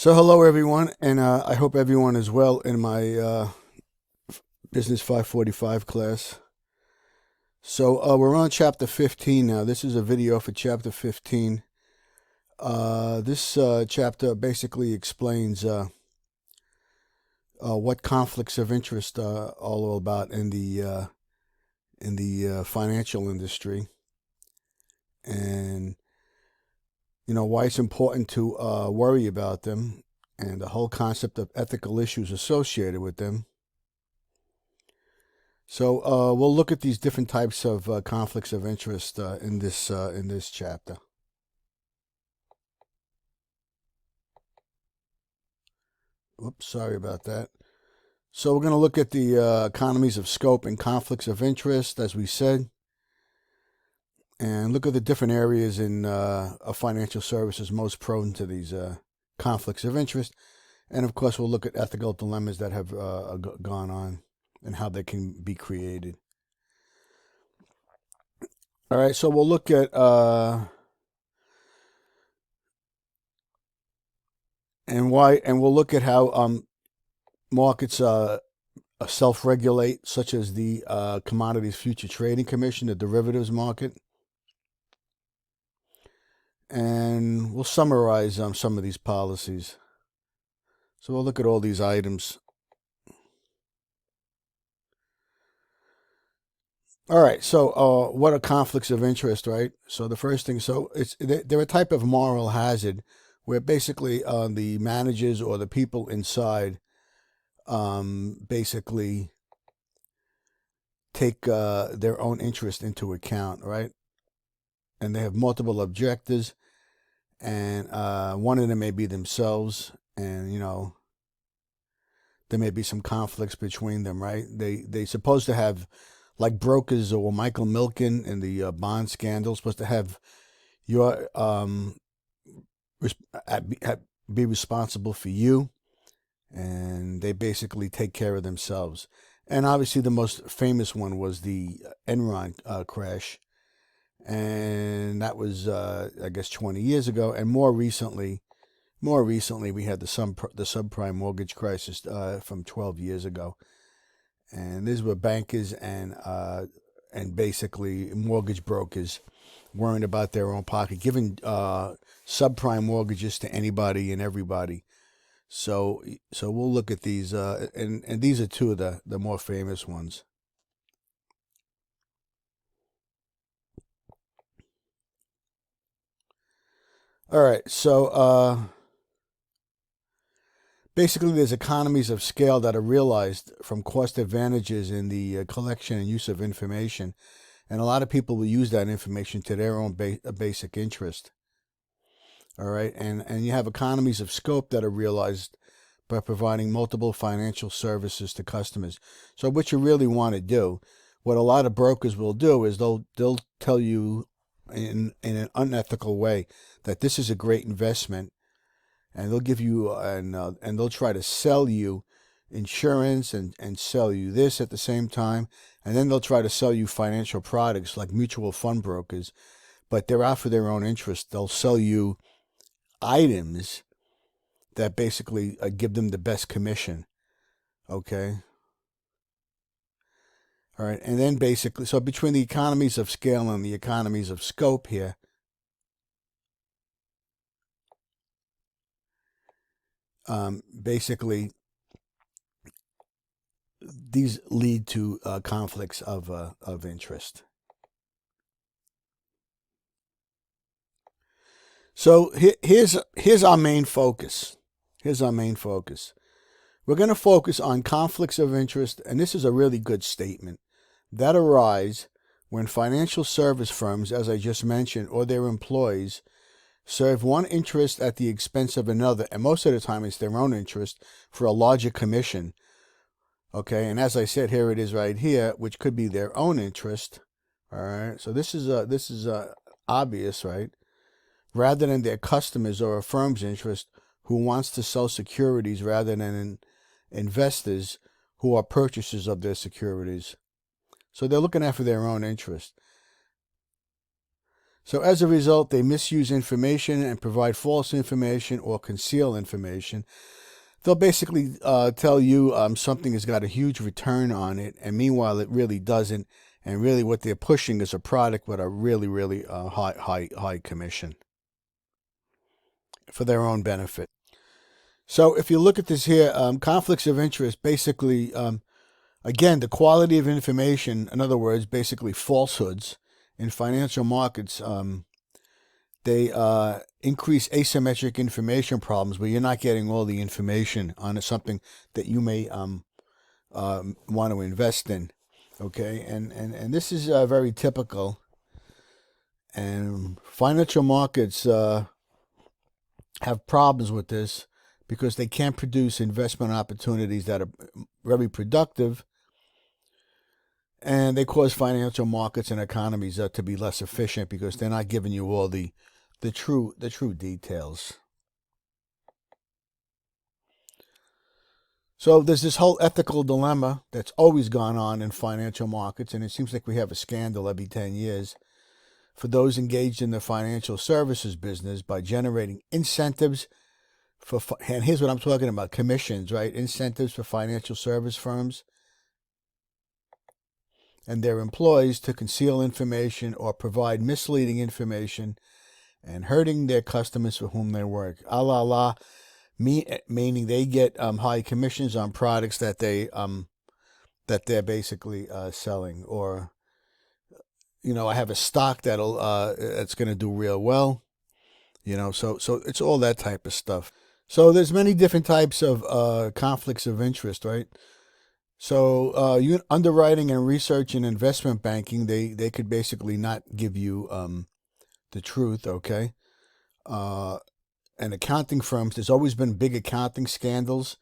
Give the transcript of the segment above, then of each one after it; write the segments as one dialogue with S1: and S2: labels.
S1: So hello everyone, and I hope everyone is well in my Business 545 class. So we're on chapter 15 now. This is a video for chapter 15. This chapter basically explains what conflicts of interest are all about in the financial industry, and why it's important to worry about them, and the whole concept of ethical issues associated with them. So we'll look at these different types of conflicts of interest in this chapter. Oops, sorry about that. So we're going to look at the economies of scope and conflicts of interest, as we said, and look at the different areas of financial services most prone to these conflicts of interest. And of course, we'll look at ethical dilemmas that have gone on and how they can be created. All right, so we'll look at and we'll look at how markets self-regulate, such as the Commodities Future Trading Commission, the derivatives market, and we'll summarize some of these policies. So we'll look at all these items. All right, so what are conflicts of interest, right? So the first thing, they're a type of moral hazard where basically the managers or the people inside basically take their own interest into account, right? And they have multiple objectives, and one of them may be themselves, and there may be some conflicts between them, right? They supposed to have, like brokers or Michael Milken in the bond scandal, supposed to have your be responsible for you, and they basically take care of themselves. And obviously, the most famous one was the Enron crash, and that was, I guess, 20 years ago. And more recently, we had the subprime mortgage crisis from 12 years ago, and these were bankers and basically mortgage brokers worrying about their own pocket, giving subprime mortgages to anybody and everybody. So we'll look at these, and these are two of the more famous ones. All right, so basically there's economies of scale that are realized from cost advantages in the collection and use of information, and a lot of people will use that information to their own basic interest. All right, and you have economies of scope that are realized by providing multiple financial services to customers. So what you really want to do, what a lot of brokers will do, is they'll tell you in an unethical way that this is a great investment, and they'll give you and they'll try to sell you insurance and sell you this at the same time, and then they'll try to sell you financial products like mutual fund brokers, but they're out for their own interest. They'll sell you items that basically give them the best commission. Okay. All right. And then basically, so between the economies of scale and the economies of scope here, basically, these lead to conflicts of interest. So here's our main focus. Here's our main focus. We're going to focus on conflicts of interest, and this is a really good statement, that arise when financial service firms, as I just mentioned, or their employees serve one interest at the expense of another, and most of the time it's their own interest for a larger commission. Okay, and as I said, here it is right here, which could be their own interest. All right, so this is obvious, right? Rather than their customers or a firm's interest who wants to sell securities rather than investors who are purchasers of their securities. So they're looking after their own interest. So as a result, they misuse information and provide false information or conceal information. They'll basically tell you something has got a huge return on it, and meanwhile it really doesn't. And really, what they're pushing is a product with a really, really high commission for their own benefit. So if you look at this here, conflicts of interest, basically, again, the quality of information, in other words, basically falsehoods in financial markets, they increase asymmetric information problems where you're not getting all the information on something that you may want to invest in. Okay, and this is very typical. And financial markets have problems with this because they can't produce investment opportunities that are very productive, and they cause financial markets and economies to be less efficient because they're not giving you all the true details. So there's this whole ethical dilemma that's always gone on in financial markets, and it seems like we have a scandal every 10 years for those engaged in the financial services business by generating incentives for, and here's what I'm talking about, commissions, right? Incentives for financial service firms and their employees to conceal information or provide misleading information and hurting their customers for whom they work. Meaning they get high commissions on products that they're basically selling. Or, I have a stock that's going to do real well. So it's all that type of stuff. So there's many different types of conflicts of interest, right? So underwriting and research and investment banking, they could basically not give you the truth, okay? And accounting firms, there's always been big accounting scandals,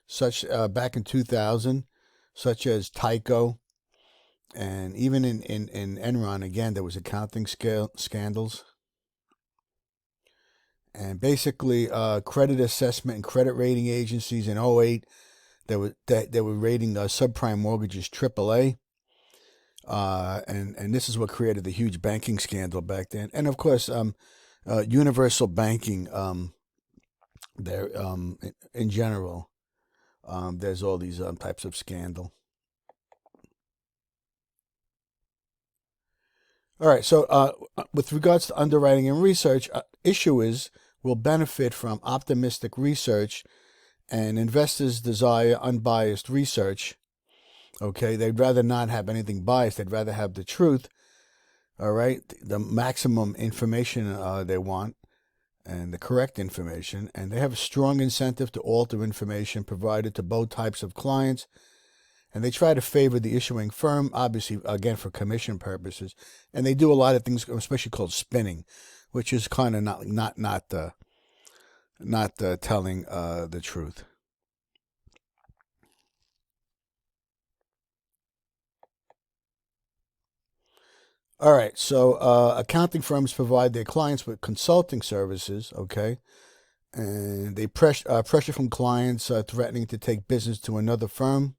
S1: such back in 2000, such as Tyco, and even in Enron, again, there was accounting scandals. And basically, credit assessment and credit rating agencies in 2008, they were rating subprime mortgages AAA. And this is what created the huge banking scandal back then. And of course, universal banking, there in general, there's all these types of scandal. All right, so with regards to underwriting and research, issuers will benefit from optimistic research, and investors desire unbiased research. Okay, they'd rather not have anything biased. They'd rather have the truth. All right, the maximum information they want, and the correct information. And they have a strong incentive to alter information provided to both types of clients. And they try to favor the issuing firm, obviously, again, for commission purposes. And they do a lot of things, especially called spinning, which is kind of not telling the truth. All right, so accounting firms provide their clients with consulting services, okay? And they pressure from clients threatening to take business to another firm,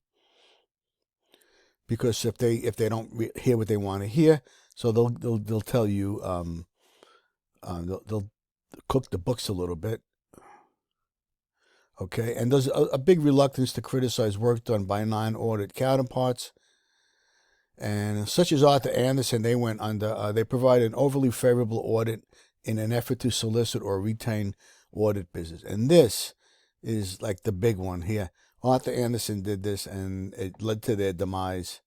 S1: because if they don't hear what they want to hear, so they'll tell you, they'll cook the books a little bit, okay? And there's a big reluctance to criticize work done by non-audit counterparts. And such as Arthur Andersen, they went under. They provided an overly favorable audit in an effort to solicit or retain audit business. And this is like the big one here. Arthur Andersen did this, and it led to their demise.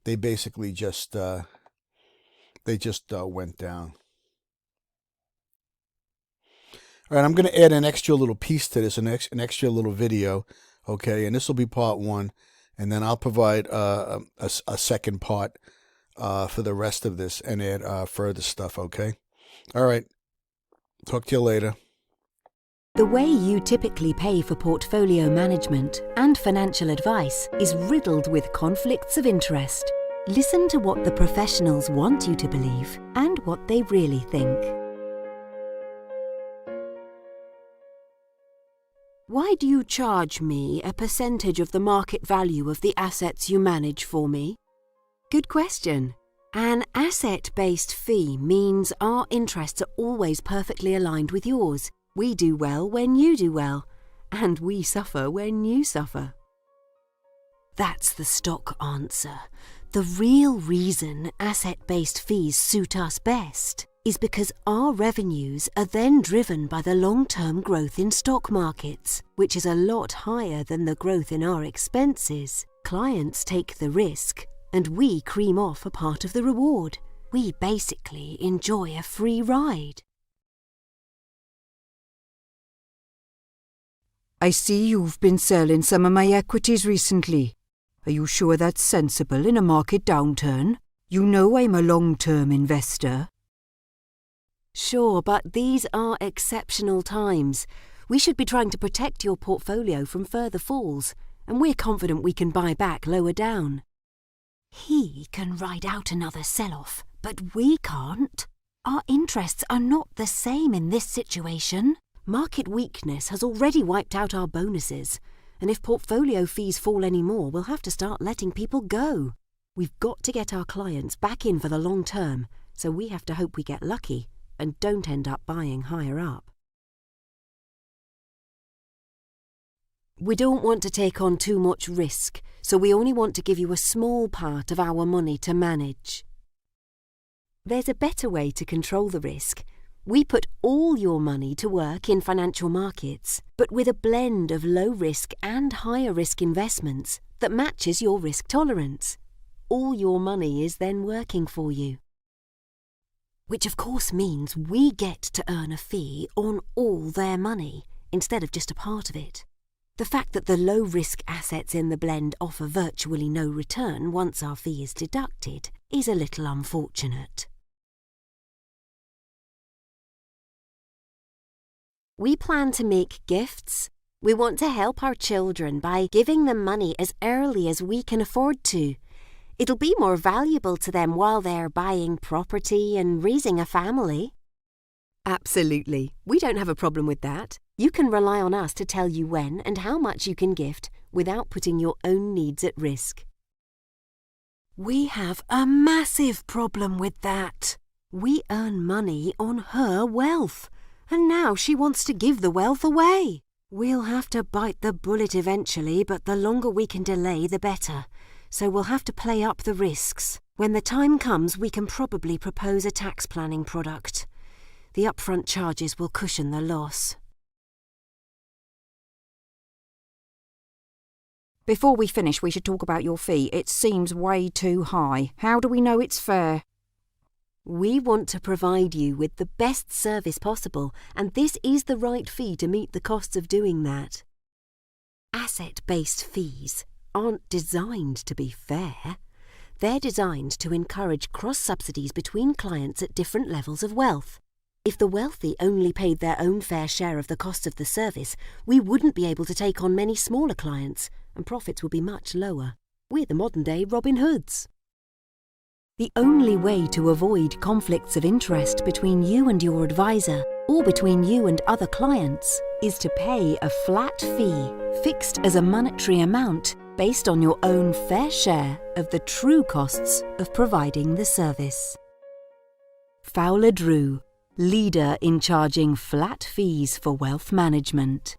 S1: They basically just went down. All right, I'm going to add an extra little piece to this, an extra little video, okay? And this will be part one, and then I'll provide a second part for the rest of this and add further stuff, okay? All right, talk to you later.
S2: The way you typically pay for portfolio management and financial advice is riddled with conflicts of interest. Listen to what the professionals want you to believe and what they really think. Why do you charge me a percentage of the market value of the assets you manage for me? Good question. An asset-based fee means our interests are always perfectly aligned with yours. We do well when you do well, and we suffer when you suffer. That's the stock answer. The real reason asset-based fees suit us best is because our revenues are then driven by the long-term growth in stock markets, which is a lot higher than the growth in our expenses. Clients take the risk, and we cream off a part of the reward. We basically enjoy a free ride.
S3: I see you've been selling some of my equities recently. Are you sure that's sensible in a market downturn? You know I'm a long-term investor.
S2: Sure, but these are exceptional times. We should be trying to protect your portfolio from further falls, and we're confident we can buy back lower down. He can ride out another sell-off, but we can't. Our interests are not the same in this situation. Market weakness has already wiped out our bonuses, and if portfolio fees fall any more, we'll have to start letting people go. We've got to get our clients back in for the long term, so we have to hope we get lucky and don't end up buying higher up. We don't want to take on too much risk, so we only want to give you a small part of our money to manage. There's a better way to control the risk. We put all your money to work in financial markets, but with a blend of low-risk and higher-risk investments that matches your risk tolerance. All your money is then working for you. Which of course means we get to earn a fee on all their money, instead of just a part of it. The fact that the low-risk assets in the blend offer virtually no return once our fee is deducted is a little unfortunate. We plan to make gifts. We want to help our children by giving them money as early as we can afford to. It'll be more valuable to them while they're buying property and raising a family. Absolutely. We don't have a problem with that. You can rely on us to tell you when and how much you can gift without putting your own needs at risk. We have a massive problem with that. We earn money on her wealth, and now she wants to give the wealth away. We'll have to bite the bullet eventually, but the longer we can delay, the better. So we'll have to play up the risks. When the time comes, we can probably propose a tax planning product. The upfront charges will cushion the loss.
S3: Before we finish, we should talk about your fee. It seems way too high. How do we know it's fair?
S2: We want to provide you with the best service possible, and this is the right fee to meet the costs of doing that. Asset-based fees aren't designed to be fair. They're designed to encourage cross-subsidies between clients at different levels of wealth. If the wealthy only paid their own fair share of the cost of the service, we wouldn't be able to take on many smaller clients, and profits would be much lower. We're the modern-day Robin Hoods. The only way to avoid conflicts of interest between you and your advisor, or between you and other clients, is to pay a flat fee, fixed as a monetary amount, based on your own fair share of the true costs of providing the service. Fowler Drew, leader in charging flat fees for wealth management.